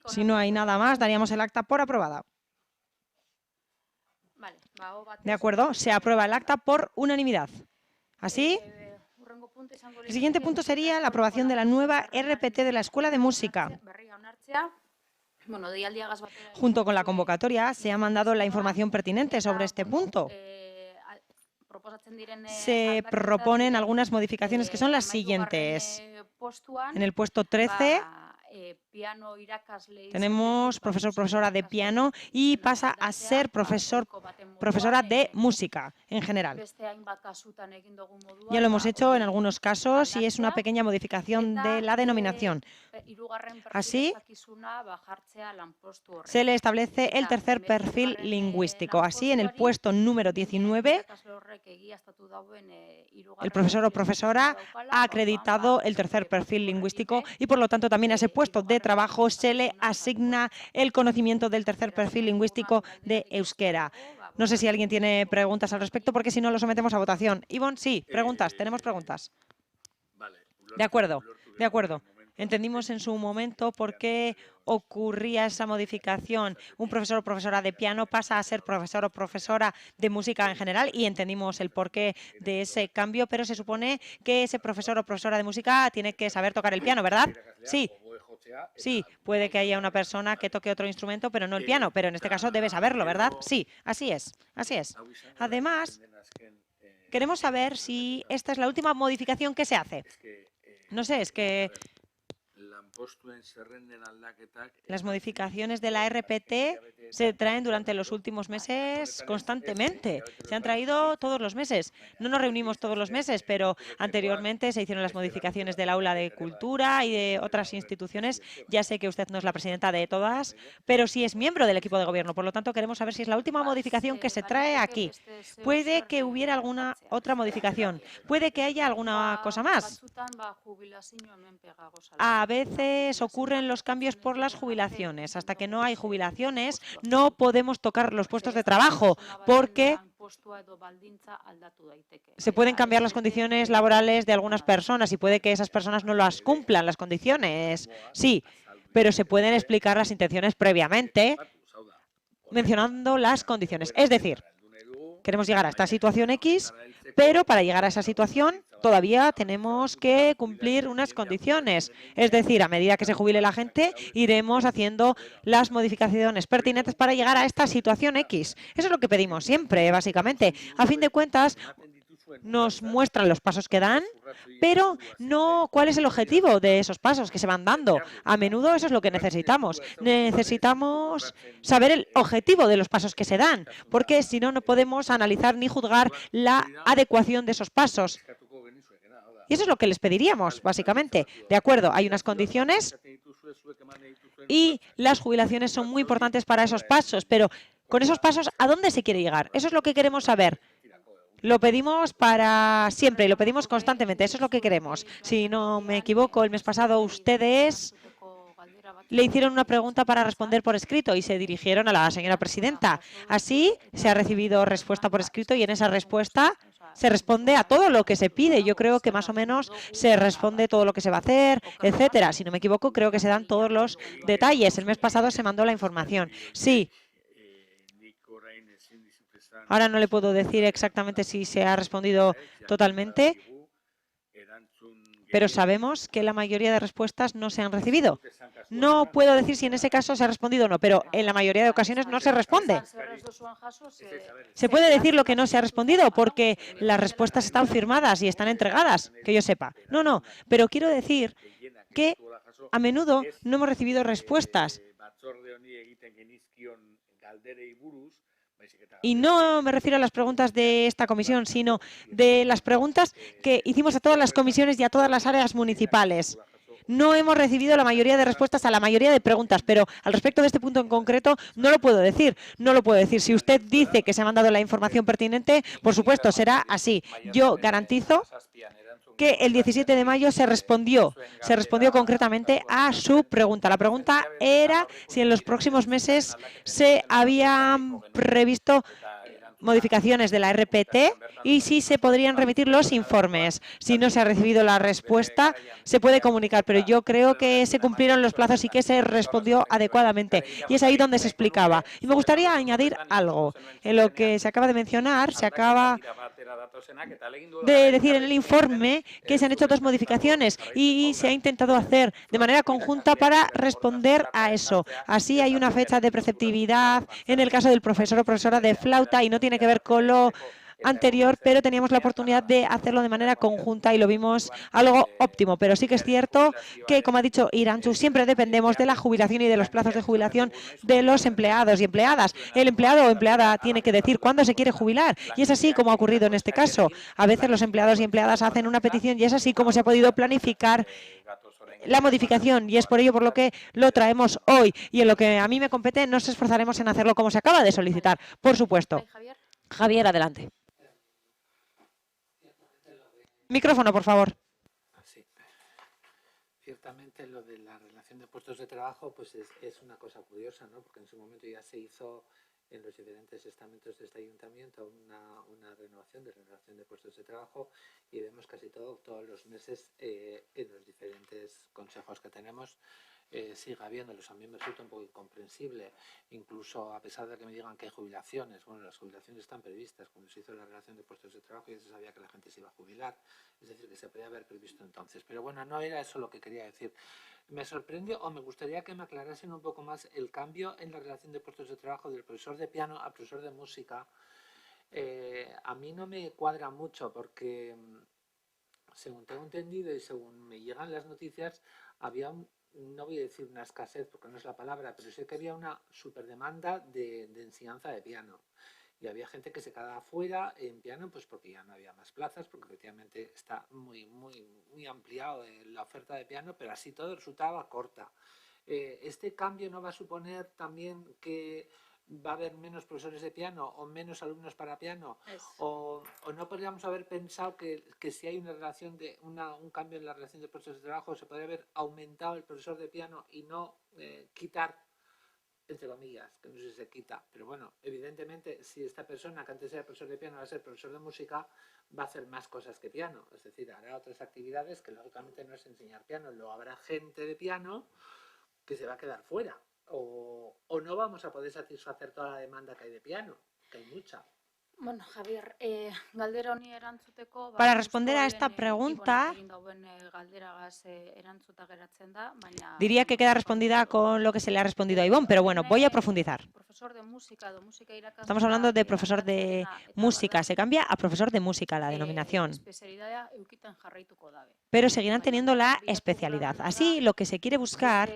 Si no hay nada más, daríamos el acta por aprobada. De acuerdo, se aprueba el acta por unanimidad. Así, el siguiente punto sería la aprobación de la nueva RPT de la Escuela de Música. Junto con la convocatoria se ha mandado la información pertinente sobre este punto. Se proponen algunas modificaciones que son las siguientes. En el puesto 13 tenemos profesora de piano y pasa a ser profesora de música en general. Ya lo hemos hecho en algunos casos y es una pequeña modificación de la denominación. Así, se le establece el tercer perfil lingüístico. Así, en el puesto número 19, el profesor o profesora ha acreditado el tercer perfil lingüístico y, por lo tanto, también a ese puesto de trabajo se le asigna el conocimiento del tercer perfil lingüístico de euskera. No sé si alguien tiene preguntas al respecto, porque si no lo sometemos a votación. Ivonne, sí, preguntas, tenemos preguntas. De acuerdo, de acuerdo. Entendimos en su momento por qué ocurría esa modificación. Un profesor o profesora de piano pasa a ser profesor o profesora de música en general y entendimos el porqué de ese cambio, pero se supone que ese profesor o profesora de música tiene que saber tocar el piano, ¿verdad? Sí. Sí, puede que haya una persona que toque otro instrumento, pero no el piano, pero en este caso debe saberlo, ¿verdad? Sí, así es, así es. Además, queremos saber si esta es la última modificación que se hace. No sé, es que las modificaciones de la RPT se traen durante los últimos meses constantemente. Se han traído todos los meses. No nos reunimos todos los meses, pero anteriormente se hicieron las modificaciones del aula de cultura y de otras instituciones. Ya sé que usted no es la presidenta de todas, pero sí es miembro del equipo de gobierno. Por lo tanto, queremos saber si es la última modificación que se trae aquí. Puede que hubiera alguna otra modificación. Puede que haya alguna cosa más. A veces ocurren los cambios por las jubilaciones. Hasta que no hay jubilaciones, no podemos tocar los puestos de trabajo, porque se pueden cambiar las condiciones laborales de algunas personas y puede que esas personas no las cumplan las condiciones. Sí, pero se pueden explicar las intenciones previamente, mencionando las condiciones. Es decir, queremos llegar a esta situación X, pero para llegar a esa situación todavía tenemos que cumplir unas condiciones. Es decir, a medida que se jubile la gente, iremos haciendo las modificaciones pertinentes para llegar a esta situación X. Eso es lo que pedimos siempre, básicamente. A fin de cuentas, nos muestran los pasos que dan, pero no cuál es el objetivo de esos pasos que se van dando. A menudo eso es lo que necesitamos. Necesitamos saber el objetivo de los pasos que se dan, porque si no, no podemos analizar ni juzgar la adecuación de esos pasos. Y eso es lo que les pediríamos, básicamente. De acuerdo, hay unas condiciones y las jubilaciones son muy importantes para esos pasos, pero con esos pasos, ¿a dónde se quiere llegar? Eso es lo que queremos saber. Lo pedimos para siempre y lo pedimos constantemente. Eso es lo que queremos. Si no me equivoco, el mes pasado ustedes le hicieron una pregunta para responder por escrito y se dirigieron a la señora presidenta. Así se ha recibido respuesta por escrito y en esa respuesta se responde a todo lo que se pide. Yo creo que más o menos se responde todo lo que se va a hacer, etcétera. Si no me equivoco, creo que se dan todos los detalles. El mes pasado se mandó la información. Sí. Ahora no le puedo decir exactamente si se ha respondido totalmente, pero sabemos que la mayoría de respuestas no se han recibido. No puedo decir si en ese caso se ha respondido o no, pero en la mayoría de ocasiones no se responde. Se puede decir lo que no se ha respondido porque las respuestas están firmadas y están entregadas, que yo sepa. No, pero quiero decir que a menudo no hemos recibido respuestas. Y no me refiero a las preguntas de esta comisión, sino de las preguntas que hicimos a todas las comisiones y a todas las áreas municipales. No hemos recibido la mayoría de respuestas a la mayoría de preguntas, pero al respecto de este punto en concreto no lo puedo decir. No lo puedo decir. Si usted dice que se ha mandado la información pertinente, por supuesto, será así. Yo garantizo que el 17 de mayo se respondió concretamente a su pregunta. La pregunta era si en los próximos meses se habían previsto modificaciones de la RPT y si se podrían remitir los informes. Si no se ha recibido la respuesta, se puede comunicar, pero yo creo que se cumplieron los plazos y que se respondió adecuadamente. Y es ahí donde se explicaba. Y me gustaría añadir algo. En lo que se acaba de mencionar, se acaba de decir en el informe que se han hecho 2 modificaciones y se ha intentado hacer de manera conjunta para responder a eso. Así hay una fecha de preceptividad en el caso del profesor o profesora de flauta y no tiene que ver con lo anterior, pero teníamos la oportunidad de hacerlo de manera conjunta y lo vimos algo óptimo. Pero sí que es cierto que, como ha dicho Irantzu, siempre dependemos de la jubilación y de los plazos de jubilación de los empleados y empleadas. El empleado o empleada tiene que decir cuándo se quiere jubilar y es así como ha ocurrido en este caso. A veces los empleados y empleadas hacen una petición y es así como se ha podido planificar la modificación y es por ello por lo que lo traemos hoy y en lo que a mí me compete nos esforzaremos en hacerlo como se acaba de solicitar, por supuesto. Javier, adelante. Micrófono, por favor. Sí. Ciertamente lo de la relación de puestos de trabajo pues es una cosa curiosa, ¿no? Porque en su momento ya se hizo en los diferentes estamentos de este ayuntamiento una renovación de puestos de trabajo y vemos casi todos los meses en los diferentes consejos que tenemos sigue habiéndolos. A mí me resulta un poco incomprensible, incluso a pesar de que me digan que hay jubilaciones. Bueno, las jubilaciones están previstas. Cuando se hizo la relación de puestos de trabajo ya se sabía que la gente se iba a jubilar, es decir, que se podía haber previsto entonces. Pero bueno, no era eso lo que quería decir. Me sorprende o me gustaría que me aclarasen un poco más el cambio en la relación de puestos de trabajo del profesor de piano al profesor de música. A mí no me cuadra mucho porque, según tengo entendido y según me llegan las noticias, había no voy a decir una escasez porque no es la palabra, pero sé que había una superdemanda de enseñanza de piano. Y había gente que se quedaba fuera en piano pues porque ya no había más plazas, porque efectivamente está muy ampliado la oferta de piano, pero así todo resultaba corta. ¿Este cambio no va a suponer también que va a haber menos profesores de piano o menos alumnos para piano? O no podríamos haber pensado que si hay una relación de un cambio en la relación de puestos de trabajo se podría haber aumentado el profesor de piano y no quitar, entre comillas, que no sé si se quita, pero bueno, evidentemente si esta persona que antes era profesor de piano va a ser profesor de música, va a hacer más cosas que piano, es decir, hará otras actividades que lógicamente no es enseñar piano, luego habrá gente de piano que se va a quedar fuera. O no vamos a poder satisfacer toda la demanda que hay de piano, que hay mucha. Bueno, Javier, galdera honi erantzuteko... Para responder a esta pregunta, diría que queda respondida con lo que se le ha respondido a Ivonne, pero bueno, voy a profundizar. Estamos hablando de profesor de música, se cambia a profesor de música la denominación, pero seguirán teniendo la especialidad. Así, lo que se quiere buscar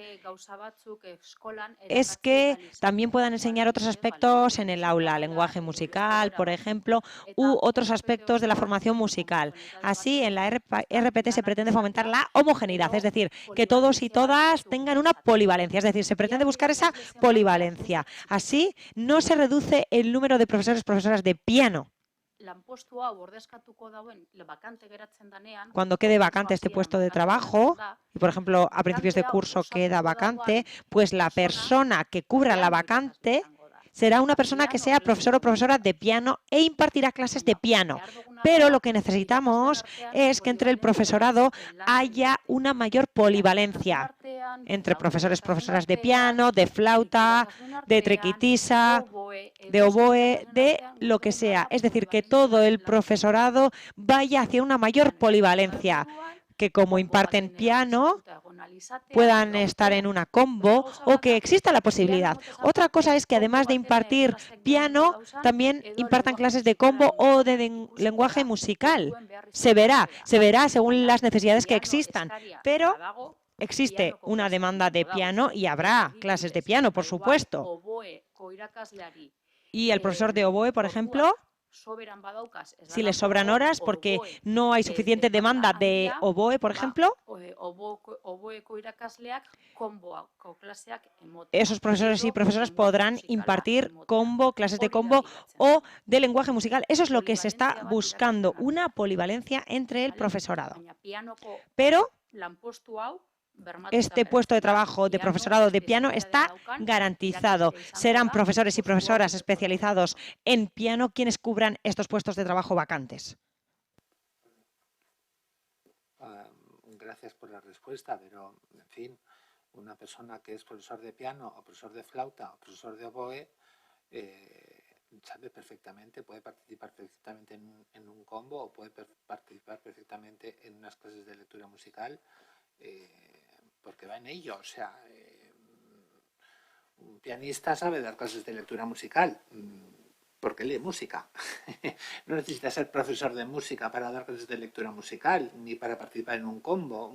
es que también puedan enseñar otros aspectos en el aula, lenguaje musical, por ejemplo, u otros aspectos de la formación musical. Así, en la RPT se pretende fomentar la homogeneidad, es decir, que todos y todas tengan una polivalencia, es decir, se pretende buscar esa polivalencia. Así, no se reduce el número de profesores y profesoras de piano. Cuando quede vacante este puesto de trabajo, y por ejemplo a principios de curso queda vacante, pues la persona que cubra la vacante será una persona que sea profesor o profesora de piano e impartirá clases de piano. Pero lo que necesitamos es que entre el profesorado haya una mayor polivalencia entre profesores y profesoras de piano, de flauta, de trequitisa, de oboe, de lo que sea. Es decir, que todo el profesorado vaya hacia una mayor polivalencia, que como imparten piano puedan estar en una combo o que exista la posibilidad. Otra cosa es que además de impartir piano, también impartan clases de combo o de lenguaje musical. Se verá según las necesidades que existan, pero existe una demanda de piano y habrá clases de piano, por supuesto. Y el profesor de oboe, por ejemplo, si les sobran horas porque no hay suficiente demanda de oboe, por ejemplo, esos profesores y profesoras podrán impartir combo, clases de combo o de lenguaje musical. Eso es lo que se está buscando, una polivalencia entre el profesorado. Pero este puesto de trabajo de profesorado de piano está garantizado. Serán profesores y profesoras especializados en piano quienes cubran estos puestos de trabajo vacantes. Gracias por la respuesta, pero, en fin, una persona que es profesor de piano o profesor de flauta o profesor de oboe sabe perfectamente, puede participar perfectamente en un combo o puede participar perfectamente en unas clases de lectura musical porque va en ello. O sea, un pianista sabe dar clases de lectura musical porque lee música. No necesita ser profesor de música para dar clases de lectura musical ni para participar en un combo.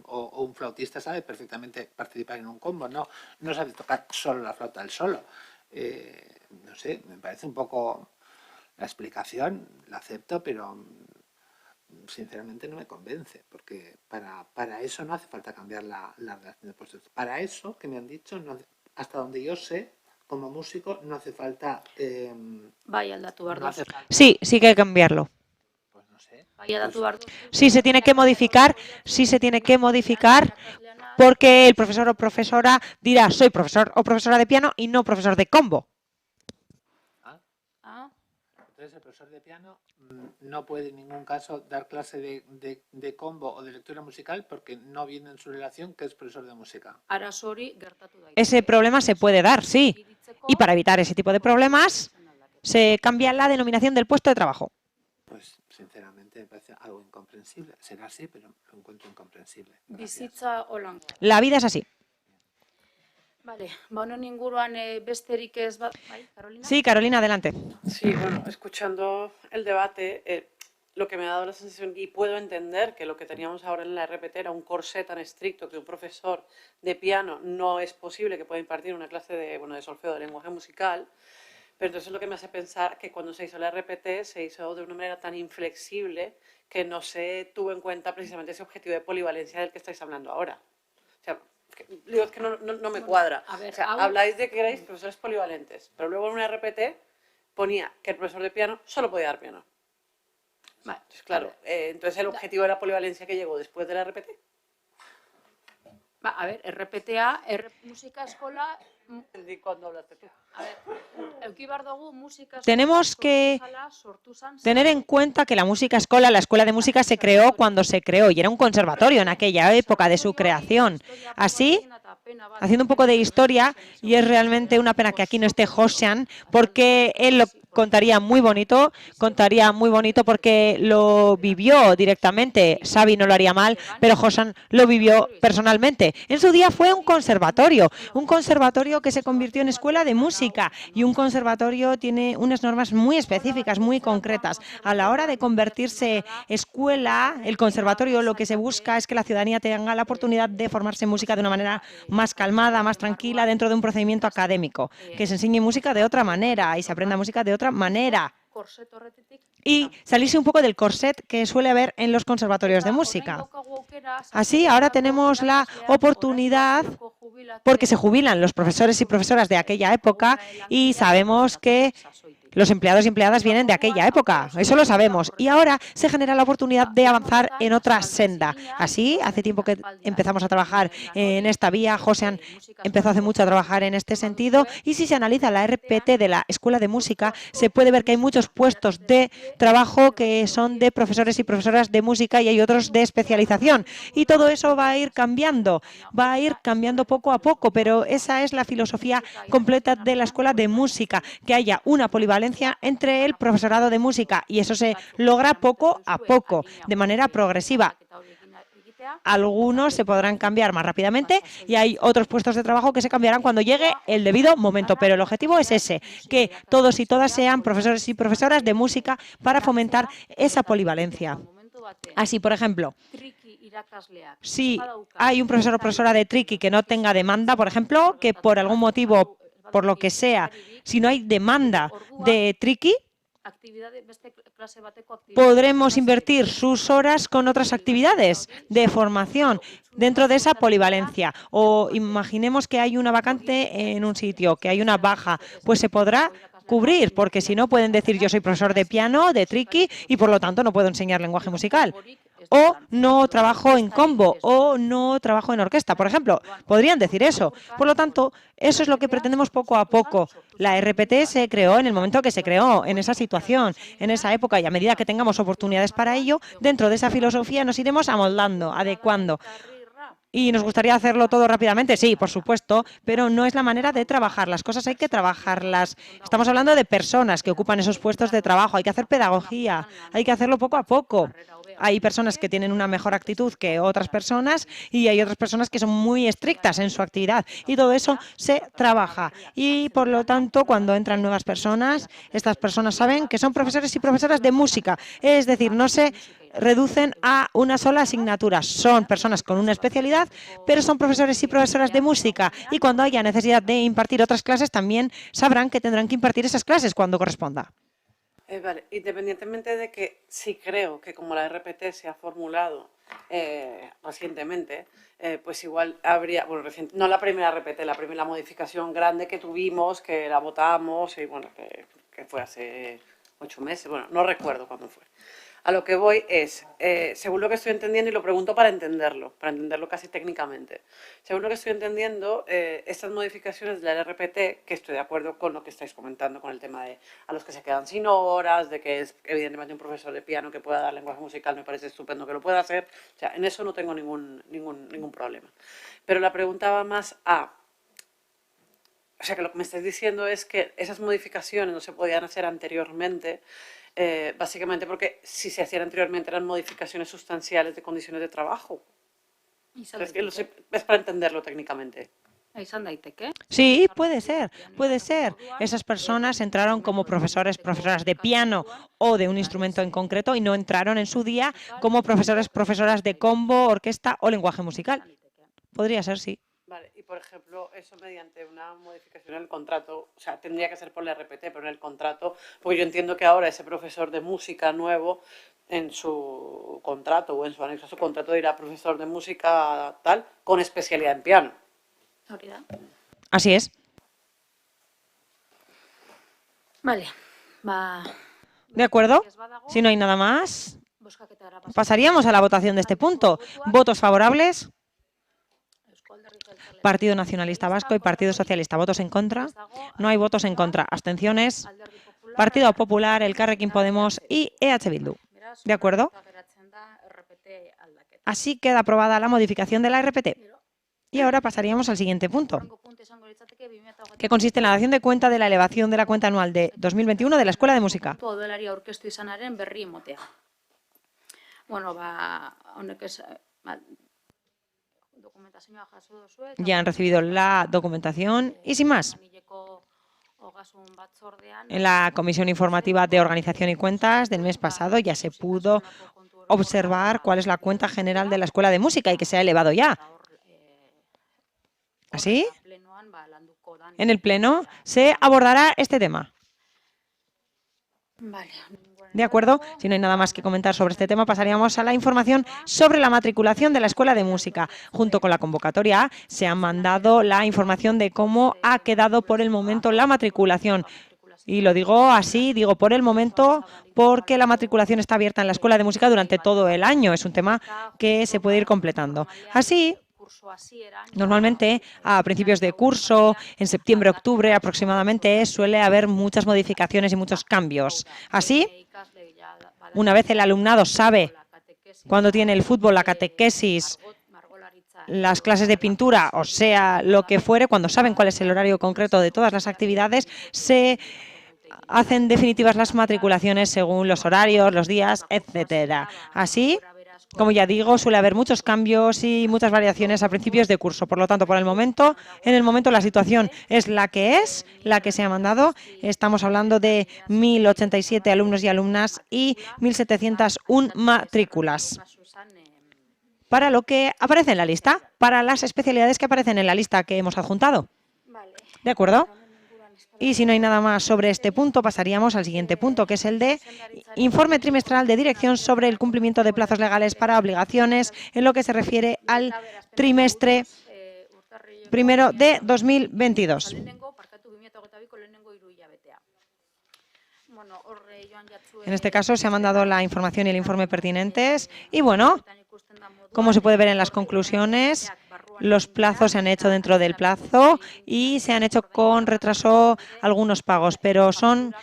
O un flautista sabe perfectamente participar en un combo. No sabe tocar solo la flauta al solo. No sé, me parece un poco la explicación, la acepto, pero sinceramente no me convence, porque para eso no hace falta cambiar la relación de puestos. Para eso, que me han dicho, hasta donde yo sé, como músico, no hace falta... Sí, sí que hay que cambiarlo. Pues no sé. Sí se tiene que modificar, porque el profesor o profesora dirá soy profesor o profesora de piano y no profesor de combo. Entonces el profesor de piano no puede en ningún caso dar clase de combo o de lectura musical porque no viene en su relación que es profesor de música. Ese problema se puede dar, sí. Y para evitar ese tipo de problemas se cambia la denominación del puesto de trabajo. Pues sinceramente me parece algo incomprensible. Será así, pero lo encuentro incomprensible. La vida es así. Vale, honen inguruan besterik ez bat, Carolina? Sí, Carolina, adelante. Sí, bueno, escuchando el debate, lo que me ha dado la sensación, y puedo entender que lo que teníamos ahora en la RPT era un corsé tan estricto que un profesor de piano no es posible que pueda impartir una clase de solfeo, de lenguaje musical, pero entonces lo que me hace pensar que cuando se hizo la RPT se hizo de una manera tan inflexible que no se tuvo en cuenta precisamente ese objetivo de polivalencia del que estáis hablando ahora. O sea, digo, es que no me cuadra. A ver, o sea, habláis de que queréis profesores polivalentes, pero luego en una RPT ponía que el profesor de piano solo podía dar piano. Vale, entonces, claro, entonces el objetivo de la polivalencia que llegó después de la RPT. A ver, RPTA, musika eskola... Entendí cuando hablaste tú. A ver, eduki behar dugu musika eskola... Tenemos que tener en cuenta que la música escola, la escuela de música se creó cuando se creó y era un conservatorio en aquella época de su creación. Así, haciendo un poco de historia, y es realmente una pena que aquí no esté Josean, porque él lo contaría muy bonito porque lo vivió directamente. Xavi no lo haría mal, pero Josean lo vivió personalmente. En su día fue un conservatorio que se convirtió en escuela de música, y un conservatorio tiene unas normas muy específicas, muy concretas. A la hora de convertirse escuela, el conservatorio lo que se busca es que la ciudadanía tenga la oportunidad de formarse en música de una manera más calmada, más tranquila, dentro de un procedimiento académico, que se enseñe música de otra manera y se aprenda música de otra manera. Y salirse un poco del corset que suele haber en los conservatorios de música. Así, ahora tenemos la oportunidad, porque se jubilan los profesores y profesoras de aquella época y sabemos que los empleados y empleadas vienen de aquella época, eso lo sabemos, y ahora se genera la oportunidad de avanzar en otra senda. Así, hace tiempo que empezamos a trabajar en esta vía, Josean empezó hace mucho a trabajar en este sentido, y si se analiza la RPT de la Escuela de Música, se puede ver que hay muchos puestos de trabajo que son de profesores y profesoras de música y hay otros de especialización, y todo eso va a ir cambiando poco a poco, pero esa es la filosofía completa de la Escuela de Música, que haya una polivalencia entre el profesorado de música, y eso se logra poco a poco, de manera progresiva. Algunos se podrán cambiar más rápidamente y hay otros puestos de trabajo que se cambiarán cuando llegue el debido momento, pero el objetivo es ese, que todos y todas sean profesores y profesoras de música para fomentar esa polivalencia. Así, por ejemplo, si hay un profesor o profesora de triqui que no tenga demanda, por ejemplo, que por algún motivo, por lo que sea, si no hay demanda de triqui, podremos invertir sus horas con otras actividades de formación dentro de esa polivalencia. O imaginemos que hay una vacante en un sitio, que hay una baja, pues se podrá cubrir, porque si no pueden decir yo soy profesor de piano, de triqui, y por lo tanto no puedo enseñar lenguaje musical. O no trabajo en combo, o no trabajo en orquesta, por ejemplo. Podrían decir eso. Por lo tanto, eso es lo que pretendemos poco a poco. La RPT se creó en el momento que se creó, en esa situación, en esa época, y a medida que tengamos oportunidades para ello, dentro de esa filosofía nos iremos amoldando, adecuando. ¿Y nos gustaría hacerlo todo rápidamente? Sí, por supuesto, pero no es la manera de trabajar. Las cosas hay que trabajarlas. Estamos hablando de personas que ocupan esos puestos de trabajo. Hay que hacer pedagogía, hay que hacerlo poco a poco. Hay personas que tienen una mejor actitud que otras personas y hay otras personas que son muy estrictas en su actividad. Y todo eso se trabaja. Y, por lo tanto, cuando entran nuevas personas, estas personas saben que son profesores y profesoras de música. Es decir, no se reducen a una sola asignatura. Son personas con una especialidad, pero son profesores y profesoras de música. Y cuando haya necesidad de impartir otras clases, también sabrán que tendrán que impartir esas clases cuando corresponda. Vale, independientemente de que sí creo que como la RPT se ha formulado recientemente, pues igual habría, bueno, no la primera RPT, la primera modificación grande que tuvimos, que la votamos, y bueno, que fue hace 8 meses, bueno, no recuerdo cuándo fue. A lo que voy es, según lo que estoy entendiendo, y lo pregunto para entenderlo casi técnicamente, según lo que estoy entendiendo, estas modificaciones de la RPT, que estoy de acuerdo con lo que estáis comentando, con el tema de a los que se quedan sin horas, de que es evidentemente un profesor de piano que pueda dar lenguaje musical, me parece estupendo que lo pueda hacer, o sea, en eso no tengo ningún problema. Pero la pregunta va más a... O sea, que lo que me estáis diciendo es que esas modificaciones no se podían hacer anteriormente, básicamente porque si se hacían anteriormente eran modificaciones sustanciales de condiciones de trabajo. Es para entenderlo técnicamente. Sí, puede ser, puede ser. Esas personas entraron como profesores, profesoras de piano o de un instrumento en concreto y no entraron en su día como profesores, profesoras de combo, orquesta o lenguaje musical. Podría ser, sí. Vale, y por ejemplo, eso mediante una modificación en el contrato, o sea, tendría que ser por la RPT, pero en el contrato, porque yo entiendo que ahora ese profesor de música nuevo, en su contrato o en su anexo a su contrato dirá profesor de música tal, con especialidad en piano. Así es. Vale, ¿De acuerdo? Si no hay nada más, pasaríamos a la votación de este punto. ¿Votos favorables? Partido Nacionalista Vasco y Partido Socialista. ¿Votos en contra? No hay votos en contra. ¿Abstenciones? Partido Popular, Elkarrekin Podemos y EH Bildu. ¿De acuerdo? Así queda aprobada la modificación de la RPT. Y ahora pasaríamos al siguiente punto, que consiste en la dación de cuenta de la elevación de la cuenta anual de 2021 de la Escuela de Música. Bueno, Ya han recibido la documentación y sin más. En la Comisión Informativa de Organización y Cuentas del mes pasado ya se pudo observar cuál es la cuenta general de la Escuela de Música y que se ha elevado ya. ¿Así? En el Pleno se abordará este tema. ¿De acuerdo? Si no hay nada más que comentar sobre este tema, pasaríamos a la información sobre la matriculación de la Escuela de Música. Junto con la convocatoria se ha mandado la información de cómo ha quedado por el momento la matriculación. Y lo digo así, digo por el momento, porque la matriculación está abierta en la Escuela de Música durante todo el año. Es un tema que se puede ir completando. Así, normalmente a principios de curso, en septiembre, octubre aproximadamente, suele haber muchas modificaciones y muchos cambios. Así, una vez el alumnado sabe cuando tiene el fútbol, la catequesis, las clases de pintura, o sea, lo que fuere, cuando saben cuál es el horario concreto de todas las actividades, se hacen definitivas las matriculaciones según los horarios, los días, etcétera. Así, como ya digo, suele haber muchos cambios y muchas variaciones a principios de curso. Por lo tanto, en el momento la situación es la que se ha mandado. Estamos hablando de 1.087 alumnos y alumnas y 1.701 matrículas. Para lo que aparece en la lista, para las especialidades que aparecen en la lista que hemos adjuntado. ¿De acuerdo? Y si no hay nada más sobre este punto, pasaríamos al siguiente punto, que es el de informe trimestral de dirección sobre el cumplimiento de plazos legales para obligaciones en lo que se refiere al trimestre primero de 2022. En este caso se ha mandado la información y el informe pertinentes y bueno, como se puede ver en las conclusiones, los plazos se han hecho dentro del plazo y se han hecho con retraso algunos pagos, pero son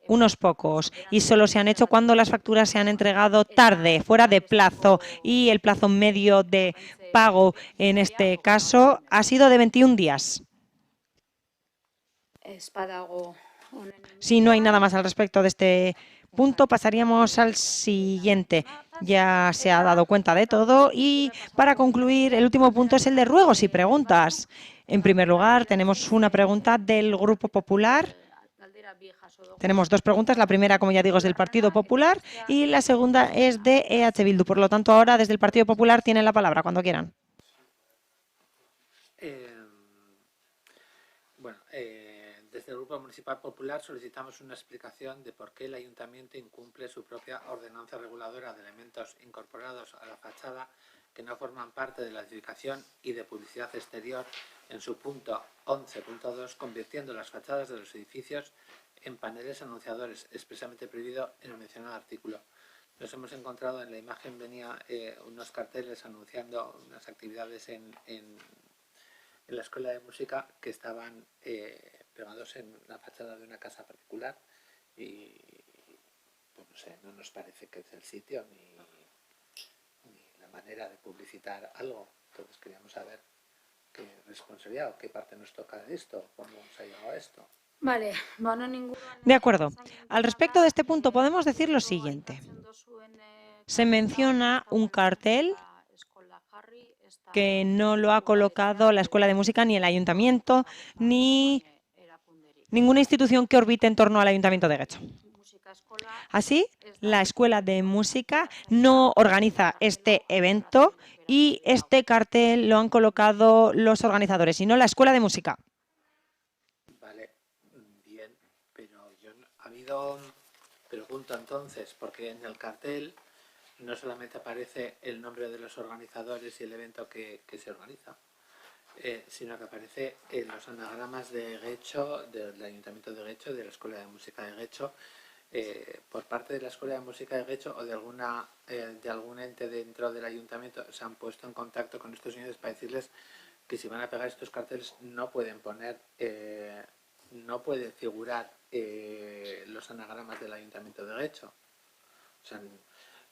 unos pocos y solo se han hecho cuando las facturas se han entregado tarde, fuera de plazo, y el plazo medio de pago en este caso ha sido de 21 días. Si no hay nada más al respecto de este punto, pasaríamos al siguiente. Ya se ha dado cuenta de todo y para concluir, el último punto es el de ruegos y preguntas. En primer lugar, tenemos una pregunta del Grupo Popular. Tenemos dos preguntas. La primera, como ya digo, es del Partido Popular y la segunda es de EH Bildu. Por lo tanto, ahora desde el Partido Popular tienen la palabra cuando quieran. Desde el Grupo Municipal Popular solicitamos una explicación de por qué el Ayuntamiento incumple su propia ordenanza reguladora de elementos incorporados a la fachada que no forman parte de la edificación y de publicidad exterior en su punto 11.2, convirtiendo las fachadas de los edificios en paneles anunciadores, expresamente prohibido en el mencionado artículo. Nos hemos encontrado, en la imagen venía unos carteles anunciando unas actividades en la Escuela de Música que estaban pegados en la fachada de una casa particular y pues no sé, no nos parece que es el sitio ni la manera de publicitar algo. Entonces queríamos saber qué responsabilidad o qué parte nos toca de esto, cómo se ha llegado a esto. Vale, De acuerdo. Al respecto de este punto podemos decir lo siguiente. Se menciona un cartel que no lo ha colocado la Escuela de Música ni el Ayuntamiento ni ninguna institución que orbite en torno al Ayuntamiento de Guecho. Así, la Escuela de Música no organiza este evento y este cartel lo han colocado los organizadores, sino la Escuela de Música. Vale, bien, pero ha habido, pregunto entonces, porque en el cartel no solamente aparece el nombre de los organizadores y el evento que se organiza, sino que aparece los anagramas de Guecho, del Ayuntamiento de Guecho, de la Escuela de Música de Guecho, por parte de la Escuela de Música de Guecho o de algún ente dentro del Ayuntamiento se han puesto en contacto con estos señores para decirles que si van a pegar estos carteles no pueden poner, no puede figurar los anagramas del Ayuntamiento de Guecho. O sea,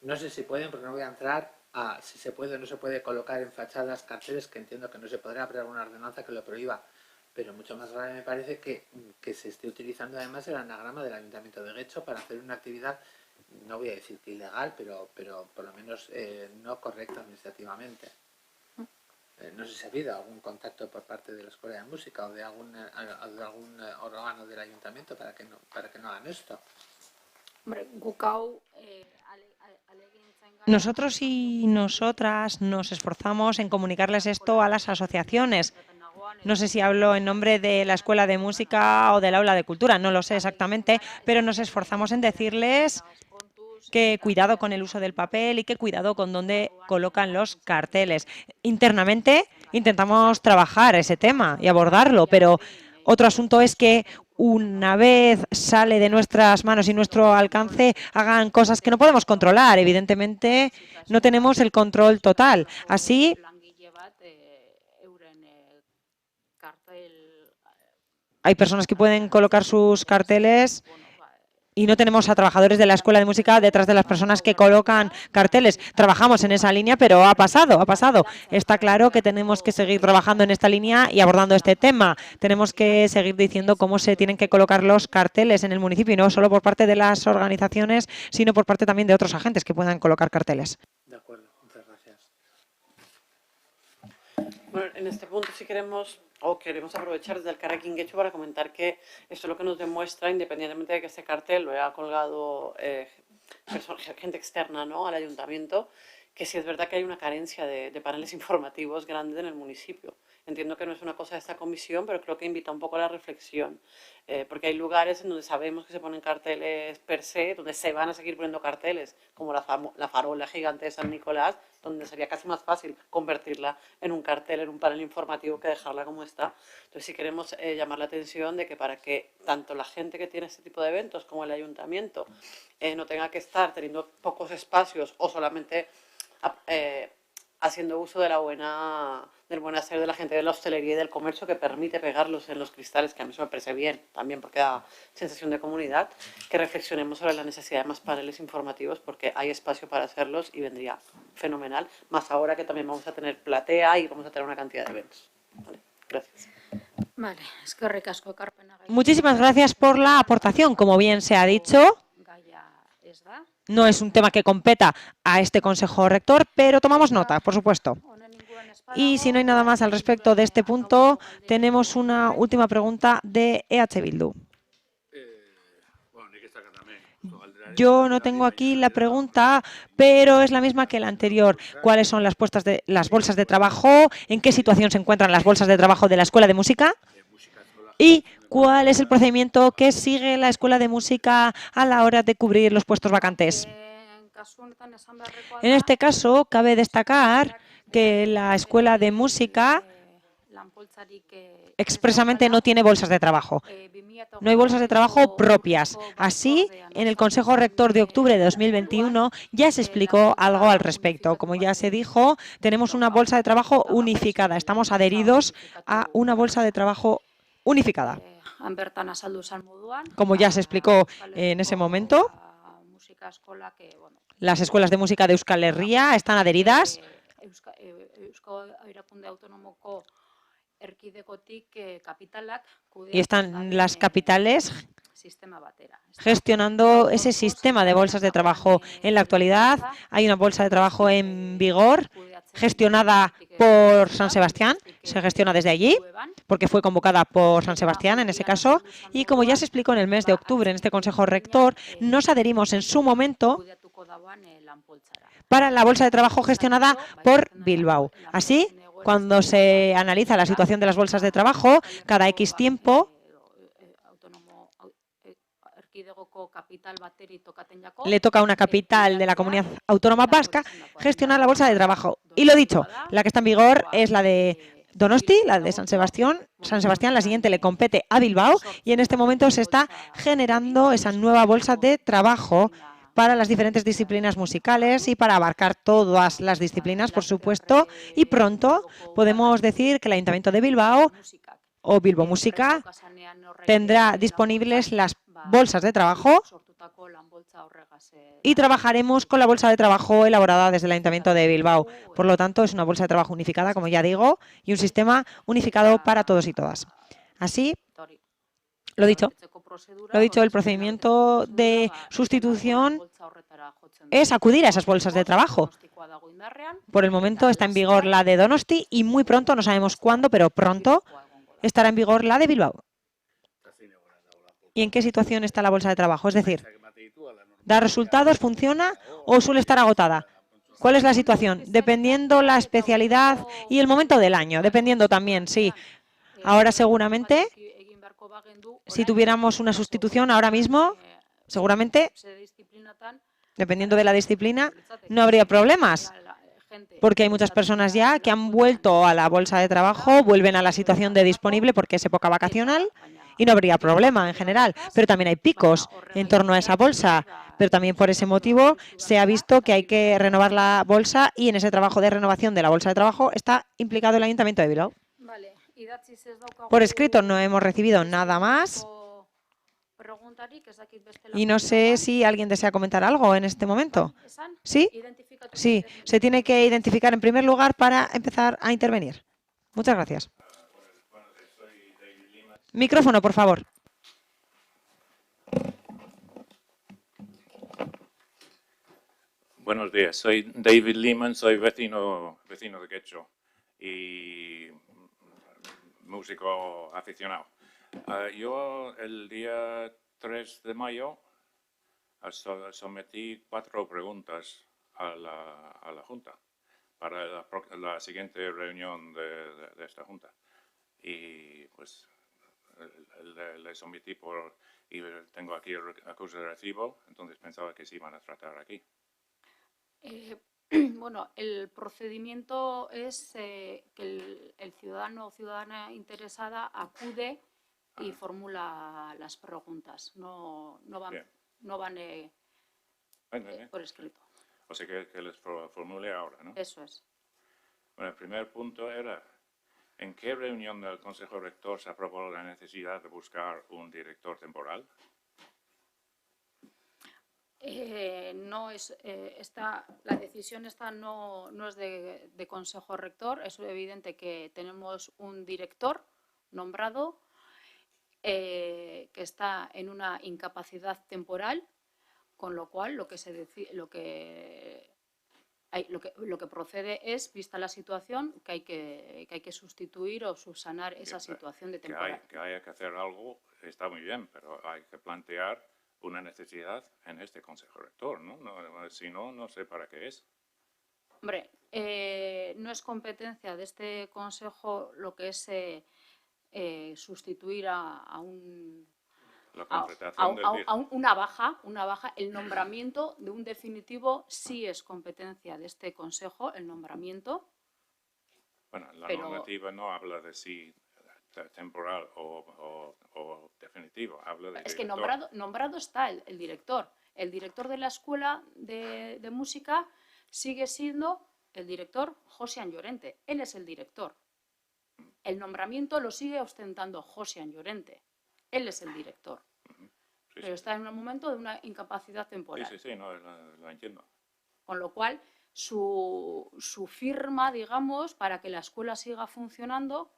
no sé si pueden, porque no voy a entrar a si se puede o no se puede colocar en fachadas carteles, que entiendo que no se podrá, pero alguna ordenanza que lo prohíba. Pero mucho más grave me parece que se esté utilizando además el anagrama del Ayuntamiento de Guecho para hacer una actividad, no voy a decir que ilegal, pero por lo menos no correcta administrativamente. No sé si ha habido algún contacto por parte de la Escuela de Música o de algún órgano del Ayuntamiento para que no hagan esto. Hombre, gukau, Nosotros y nosotras nos esforzamos en comunicarles esto a las asociaciones. No sé si hablo en nombre de la Escuela de Música o del Aula de Cultura, no lo sé exactamente, pero nos esforzamos en decirles que cuidado con el uso del papel y que cuidado con dónde colocan los carteles. Internamente intentamos trabajar ese tema y abordarlo, pero otro asunto es que una vez sale de nuestras manos y nuestro alcance, hagan cosas que no podemos controlar. Evidentemente, no tenemos el control total. Así, hay personas que pueden colocar sus carteles y no tenemos a trabajadores de la Escuela de Música detrás de las personas que colocan carteles. Trabajamos en esa línea, pero ha pasado. Está claro que tenemos que seguir trabajando en esta línea y abordando este tema. Tenemos que seguir diciendo cómo se tienen que colocar los carteles en el municipio, y no solo por parte de las organizaciones, sino por parte también de otros agentes que puedan colocar carteles. De acuerdo, muchas gracias. Bueno, en este punto sí queremos aprovechar desde el Elkarrekin Guecho para comentar que esto es lo que nos demuestra, independientemente de que este cartel lo haya colgado gente externa, ¿no?, al ayuntamiento, que sí es verdad que hay una carencia de paneles informativos grandes en el municipio. Entiendo que no es una cosa de esta comisión, pero creo que invita un poco a la reflexión, porque hay lugares en donde sabemos que se ponen carteles per se, donde se van a seguir poniendo carteles, como la farola gigante de San Nicolás, donde sería casi más fácil convertirla en un cartel, en un panel informativo, que dejarla como está. Entonces, sí queremos llamar la atención de que para que tanto la gente que tiene este tipo de eventos como el ayuntamiento no tenga que estar teniendo pocos espacios o solamente haciendo uso de del buen hacer de la gente de la hostelería y del comercio, que permite pegarlos en los cristales, que a mí eso me parece bien también porque da sensación de comunidad, que reflexionemos sobre la necesidad de más paneles informativos, porque hay espacio para hacerlos y vendría fenomenal, más ahora que también vamos a tener platea y vamos a tener una cantidad de eventos. ¿Vale? Gracias. Vale, eskerrik asko ekarpena. Muchísimas gracias por la aportación. Como bien se ha dicho, Gaia ez da. no es un tema que competa a este Consejo Rector, pero tomamos nota, por supuesto. Honen inguruan ez Y si no hay badago, nada más al respecto de este punto, tenemos una última pregunta de EH Bildu. Yo no tengo aquí la pregunta, pero es la misma que la anterior. ¿Cuáles son las bolsas de trabajo? ¿En qué situación se encuentran las bolsas de trabajo de la Escuela de Música? ¿Y cuál es el procedimiento que sigue la Escuela de Música a la hora de cubrir los puestos vacantes? kasu honetan esan beharrekoa En da, este caso, cabe destacar que la Escuela de Música lanpoltzarik expresamente no tiene bolsas de trabajo. No hay bolsas de trabajo propias. Así, en el Consejo Rector de octubre de 2021 ya se explicó algo al respecto. Como ya se dijo, tenemos una bolsa de trabajo unificada. Estamos adheridos a una bolsa de trabajo unificada. han bertan azaldu zen moduan. Como ya se explicó en ese momento, Musika eskola que, bueno, las escuelas de música de Euskal Herria están adheridas Eusko Erakunde Autonomoko erkidegotik kapitalak y están las capitales sistema batera. gestionando ese sistema de bolsas de trabajo. En la actualidad hay una bolsa de trabajo en vigor gestionada por San Sebastián, se gestiona desde allí, porque fue convocada por San Sebastián en ese caso, y como ya se explicó en el mes de octubre en este Consejo Rector, nos adherimos en su momento para la bolsa de trabajo gestionada por Bilbao. Así, cuando se analiza la situación de las bolsas de trabajo, cada X tiempo le toca a una capital de la comunidad autónoma vasca gestionar la bolsa de trabajo. Y lo dicho, la que está en vigor es la de Donosti, la de San Sebastián. La siguiente le compete a Bilbao y en este momento se está generando esa nueva bolsa de trabajo para las diferentes disciplinas musicales y para abarcar todas las disciplinas, por supuesto. Y pronto podemos decir que el Ayuntamiento de Bilbao o Bilbo Música tendrá disponibles las bolsas de trabajo y trabajaremos con la bolsa de trabajo elaborada desde el Ayuntamiento de Bilbao. Por lo tanto, es una bolsa de trabajo unificada, como ya digo, y un sistema unificado para todos y todas. Así, lo dicho, el procedimiento de sustitución es acudir a esas bolsas de trabajo. Por el momento está en vigor la de Donosti y muy pronto, no sabemos cuándo, pero pronto estará en vigor la de Bilbao. ¿Y en qué situación está la bolsa de trabajo? Es decir, ¿da resultados, funciona o suele estar agotada? ¿Cuál es la situación? Dependiendo la especialidad y el momento del año, dependiendo también, sí. Ahora seguramente, si tuviéramos una sustitución ahora mismo, seguramente, dependiendo de la disciplina, no habría problemas. Porque hay muchas personas ya que han vuelto a la bolsa de trabajo, vuelven a la situación de disponible porque es época vacacional y no habría problema en general. Pero también hay picos en torno a esa bolsa. Pero también por ese motivo se ha visto que hay que renovar la bolsa y en ese trabajo de renovación de la bolsa de trabajo está implicado el Ayuntamiento de Bilbao. Por escrito no hemos recibido nada más. Y no sé si alguien desea comentar algo en este momento. ¿Sí? Sí, se tiene que identificar en primer lugar para empezar a intervenir. Muchas gracias. Micrófono, por favor. Buenos días, soy David Lehman, soy vecino de Quecho y músico aficionado. Yo el día 3 de mayo sometí 4 preguntas a la Junta para la siguiente reunión de esta junta. Y pues le sometí y tengo aquí el acuso de recibo, entonces pensaba que se iban a tratar aquí. Bueno, el procedimiento es que el ciudadano o ciudadana interesada acude y formula las preguntas. No van, Bien. no van Bien. por escrito. O sea que les formule ahora, ¿no? Eso es. Bueno, el primer punto era, ¿en qué reunión del Consejo Rector se aprobó la necesidad de buscar un director temporal? No es la decisión esta no es de Consejo Rector. Es evidente que tenemos un director nombrado que está en una incapacidad temporal, con lo cual lo que procede es, vista la situación, que hay que sustituir o subsanar esa situación de temporal. Que haya que hacer algo está muy bien, pero hay que plantear una necesidad en este Consejo Rector, ¿no? Si no, no sé para qué es. Hombre, no es competencia de este Consejo lo que es sustituir a una baja. El nombramiento de un definitivo sí es competencia de este Consejo, el nombramiento. Bueno, la normativa no habla de si temporal o definitivo, habla de Es que director. nombrado está el director. El director de la Escuela de Música sigue siendo el director Josian Llorente. Él es el director. El nombramiento lo sigue ostentando Josian Llorente. Él es el director. Sí, pero está en un momento de una incapacidad temporal. Sí, no, lo entiendo. Con lo cual, su firma, digamos, para que la escuela siga funcionando,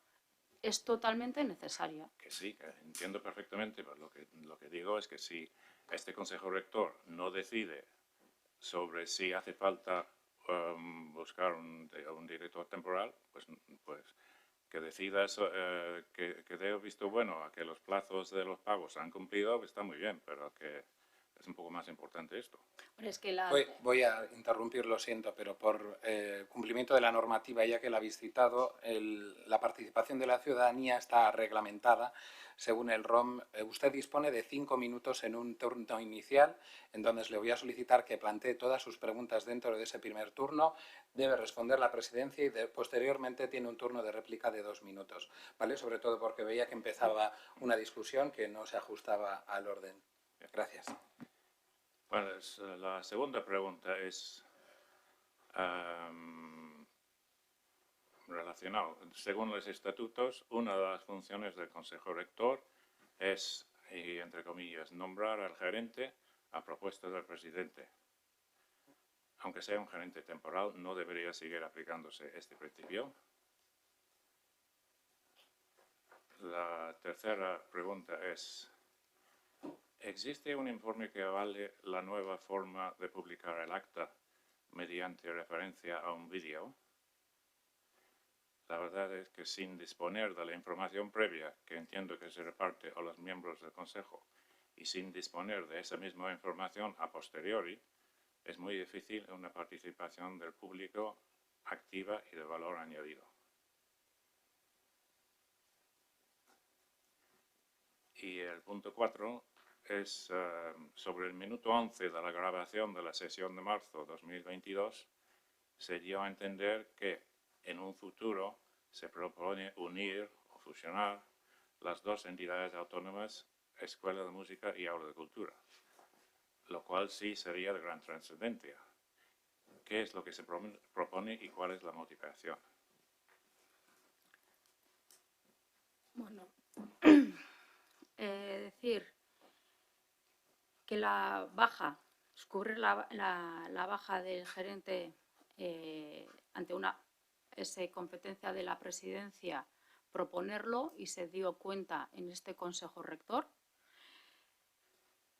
es totalmente necesaria. Que sí, que entiendo perfectamente, pero lo que digo es que si este Consejo Rector no decide sobre si hace falta buscar un director temporal, pues que decida eso, que dé visto bueno a que los plazos de los pagos se han cumplido, pues está muy bien, pero que es un poco más importante esto. Es que voy a interrumpir, lo siento, pero por cumplimiento de la normativa, ya que la habéis citado, la participación de la ciudadanía está reglamentada según el ROM. Usted dispone de 5 minutos en un turno inicial, en donde le voy a solicitar que plantee todas sus preguntas dentro de ese primer turno. Debe responder la presidencia y posteriormente tiene un turno de réplica de 2 minutos, ¿vale? Sobre todo porque veía que empezaba una discusión que no se ajustaba al orden. Gracias. Bueno, la segunda pregunta es relacionada. Según los estatutos, una de las funciones del Consejo Rector es, y entre comillas, nombrar al gerente a propuesta del presidente. Aunque sea un gerente temporal, no debería seguir aplicándose este principio. La tercera pregunta es, ¿existe un informe que avale la nueva forma de publicar el acta mediante referencia a un vídeo? La verdad es que sin disponer de la información previa que entiendo que se reparte a los miembros del Consejo y sin disponer de esa misma información a posteriori, es muy difícil una participación del público activa y de valor añadido. Y el punto 4 es sobre el minuto 11 de la grabación de la sesión de marzo 2022, se dio a entender que en un futuro se propone unir o fusionar las dos entidades autónomas, Escuela de Música y Aula de Cultura, lo cual sí sería de gran trascendencia. ¿Qué es lo que se propone y cuál es la motivación? Bueno, decir que la baja, descubrir la baja del gerente ante esa competencia de la presidencia, proponerlo y se dio cuenta en este Consejo Rector.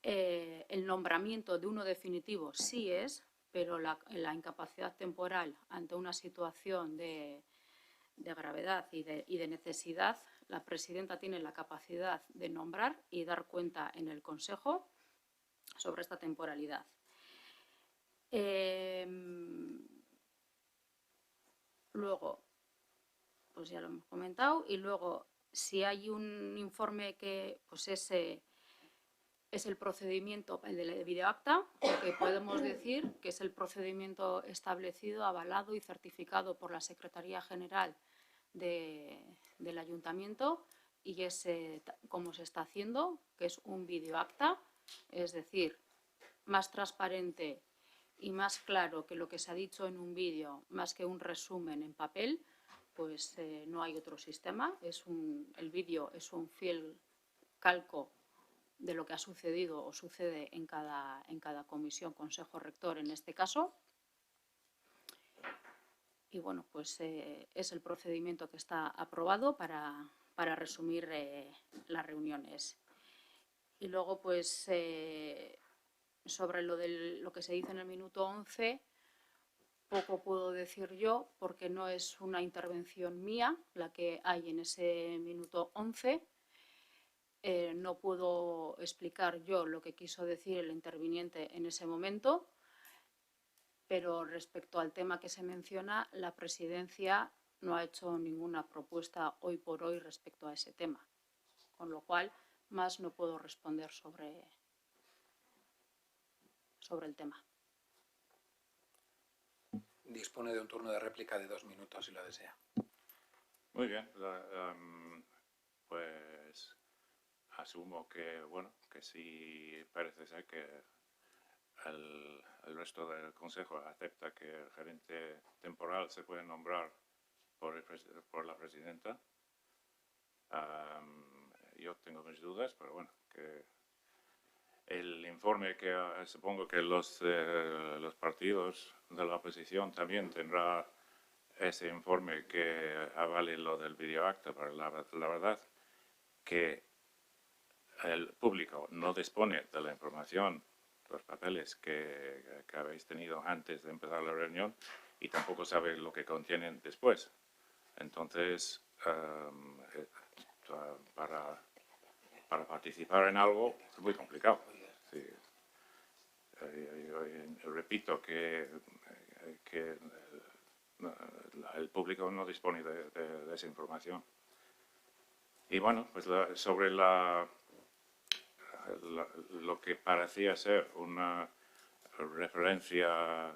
El nombramiento de uno definitivo sí es, pero la incapacidad temporal ante una situación de gravedad y de necesidad, la presidenta tiene la capacidad de nombrar y dar cuenta en el Consejo sobre esta temporalidad. Luego, pues ya lo hemos comentado, y luego si hay un informe que pues ese es el procedimiento, el de videoacta, que podemos decir que es el procedimiento establecido, avalado y certificado por la Secretaría General del Ayuntamiento, y es como se está haciendo, que es un videoacta, es decir, más transparente y más claro que lo que se ha dicho en un vídeo, más que un resumen en papel, pues no hay otro sistema. El vídeo es un fiel calco de lo que ha sucedido o sucede en cada comisión, consejo rector en este caso. Y bueno, pues es el procedimiento que está aprobado para resumir las reuniones. Y luego, pues sobre lo que se dice en el minuto 11, poco puedo decir yo, porque no es una intervención mía la que hay en ese minuto 11. No puedo explicar yo lo que quiso decir el interviniente en ese momento, pero respecto al tema que se menciona, la presidencia no ha hecho ninguna propuesta hoy por hoy respecto a ese tema, con lo cual más no puedo responder sobre el tema. Dispone de un turno de réplica de 2 minutos si lo desea. Muy bien. Pues asumo que, bueno, que sí parece ser que el resto del Consejo acepta que el gerente temporal se puede nombrar por la presidenta. Yo tengo mis dudas, pero bueno, que el informe que supongo que los partidos de la oposición también tendrá ese informe que avale lo del videoacta, pero la verdad que el público no dispone de la información, los papeles que habéis tenido antes de empezar la reunión, y tampoco sabe lo que contienen después. Entonces, para participar en algo es muy complicado. Sí. Yo repito que el público no dispone de esa información. Y bueno, pues sobre lo que parecía ser una referencia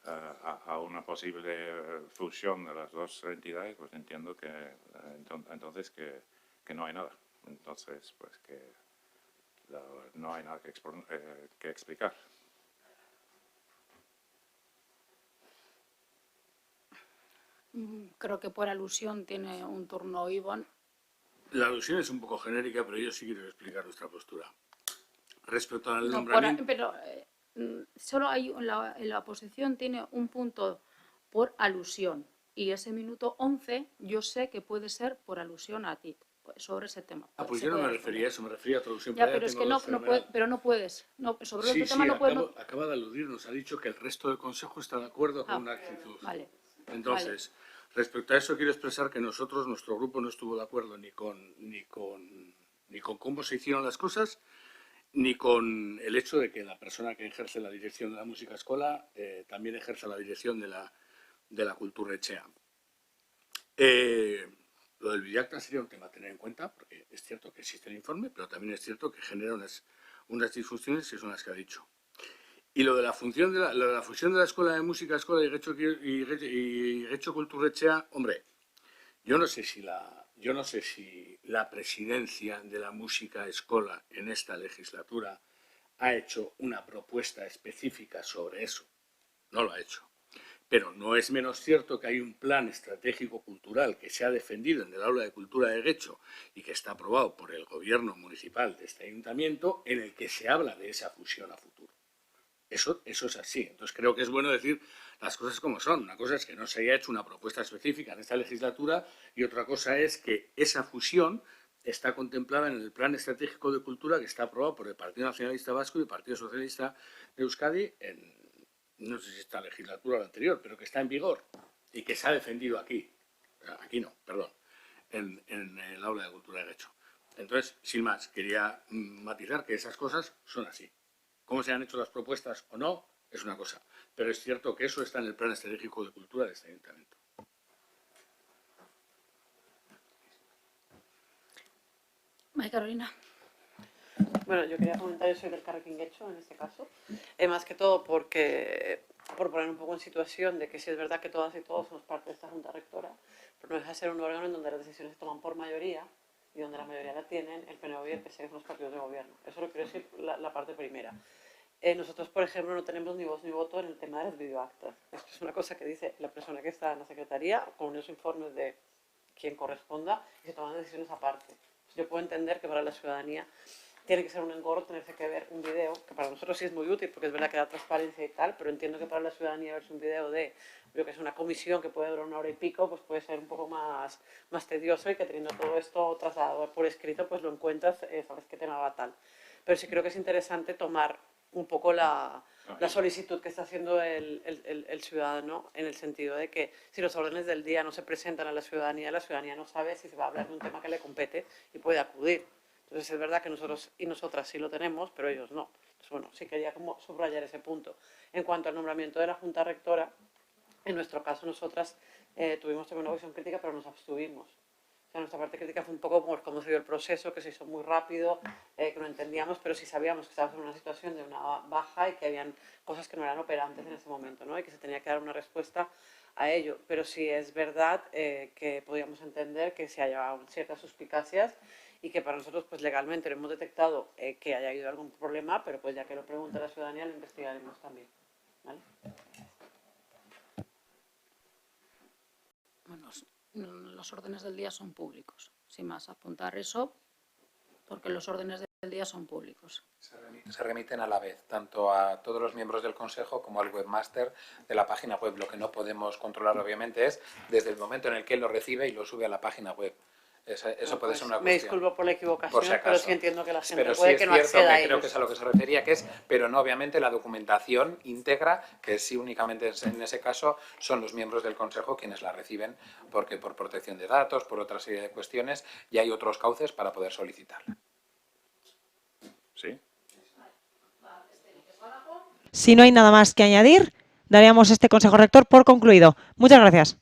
a una posible fusión de las dos entidades, pues entiendo que entonces que no hay nada. Entonces, pues que no hay nada que explicar. Creo que por alusión tiene un turno Ivonne. La alusión es un poco genérica, pero yo sí quiero explicar nuestra postura. Respecto al No, nombramiento... pero solo hay en la oposición tiene un punto por alusión, y ese minuto 11 yo sé que puede ser por alusión a ti, sobre ese tema. pues yo no me refería a eso, me refería a otra alusión. Ya, pero es que no puedes. No, sobre sí, otro tema no puedes. Acaba de aludir, nos ha dicho que el resto del Consejo está de acuerdo con una actitud. Vale. Entonces, respecto a eso quiero expresar que nosotros, nuestro grupo no estuvo de acuerdo ni con cómo se hicieron las cosas, ni con el hecho de que la persona que ejerce la dirección de la música escola también ejerza la dirección de la cultura etxea. Lo del videoacta sería un tema a tener en cuenta, porque es cierto que existe el informe, pero también es cierto que genera unas disfunciones que son las que ha dicho. Y lo de la fusión de la Escuela de Música Escola y Getxo Kultur Etxea, hombre, yo no sé si la presidencia de la música escola en esta legislatura ha hecho una propuesta específica sobre eso. No lo ha hecho. Pero no es menos cierto que hay un plan estratégico cultural que se ha defendido en el Aula de Cultura de Getxo y que está aprobado por el gobierno municipal de este ayuntamiento, en el que se habla de esa fusión a futuro. Eso es así. Entonces creo que es bueno decir las cosas como son. Una cosa es que no se haya hecho una propuesta específica en esta legislatura y otra cosa es que esa fusión está contemplada en el Plan Estratégico de Cultura que está aprobado por el Partido Nacionalista Vasco y el Partido Socialista de Euskadi en, no sé si esta legislatura o la anterior, pero que está en vigor y que se ha defendido aquí en el Aula de Cultura de Getxo. Entonces, sin más, quería matizar que esas cosas son así. Cómo se han hecho las propuestas o no es una cosa, pero es cierto que eso está en el Plan Estratégico de Cultura de este ayuntamiento. Carolina. Bueno, yo quería comentar, yo soy del Carrequín Guecho en este caso, más que todo porque, por poner un poco en situación de que sí es verdad que todas y todos somos parte de esta Junta Rectora, pero no deja de ser un órgano en donde las decisiones se toman por mayoría y donde la mayoría la tienen el PNV y el PSOE, que son los partidos de gobierno. Eso lo quiero decir la parte primera. Nosotros, por ejemplo, no tenemos ni voz ni voto en el tema de las videoactas. Esto es una cosa que dice la persona que está en la Secretaría con unos informes de quien corresponda y se toman decisiones aparte. Yo puedo entender que para la ciudadanía tiene que ser un engorro tenerse que ver un video, que para nosotros sí es muy útil porque es verdad que da transparencia y tal, pero entiendo que para la ciudadanía verse un video de, yo que es una comisión que puede durar 1 hora y pico, pues puede ser un poco más tedioso y que teniendo todo esto trasladado por escrito, pues lo encuentras, sabes qué tema va tal. Pero sí creo que es interesante tomar un poco la solicitud que está haciendo el ciudadano, en el sentido de que si los órdenes del día no se presentan a la ciudadanía no sabe si se va a hablar de un tema que le compete y puede acudir. Entonces es verdad que nosotros y nosotras sí lo tenemos, pero ellos no. Entonces, bueno, sí quería como subrayar ese punto. En cuanto al nombramiento de la Junta Rectora, en nuestro caso nosotras tuvimos también una visión crítica, pero nos abstuvimos. O sea, nuestra parte crítica fue un poco por cómo se dio el proceso, que se hizo muy rápido, que no entendíamos, pero sí sabíamos que estábamos en una situación de una baja y que habían cosas que no eran operantes en ese momento, ¿no? Y que se tenía que dar una respuesta a ello. Pero sí es verdad que podíamos entender que se haya ciertas suspicacias y que para nosotros pues legalmente no hemos detectado que haya habido algún problema, pero pues ya que lo pregunta la ciudadanía lo investigaremos también, ¿vale? Bueno, los órdenes del día son públicos. Sin más, apuntar eso, porque los órdenes del día son públicos. Se remiten a la vez, tanto a todos los miembros del Consejo como al webmaster de la página web. Lo que no podemos controlar, obviamente, es desde el momento en el que él lo recibe y lo sube a la página web. Eso puede ser una cuestión. Me disculpo por la equivocación, por si acaso. pero sí entiendo que la gente pero puede sí que es no cierto acceda a que creo ellos. que es a lo que se refería, que es, pero no obviamente la documentación íntegra, que sí únicamente en ese caso son los miembros del Consejo quienes la reciben, porque por protección de datos, por otra serie de cuestiones, y hay otros cauces para poder solicitarla. ¿Sí? Si no hay nada más que añadir, daríamos este Consejo Rector por concluido. Muchas gracias.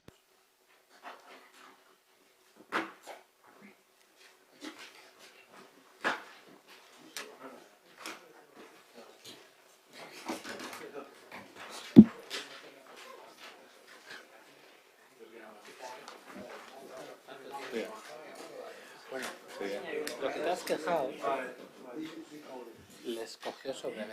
Lo que te has quejado les cogió sobre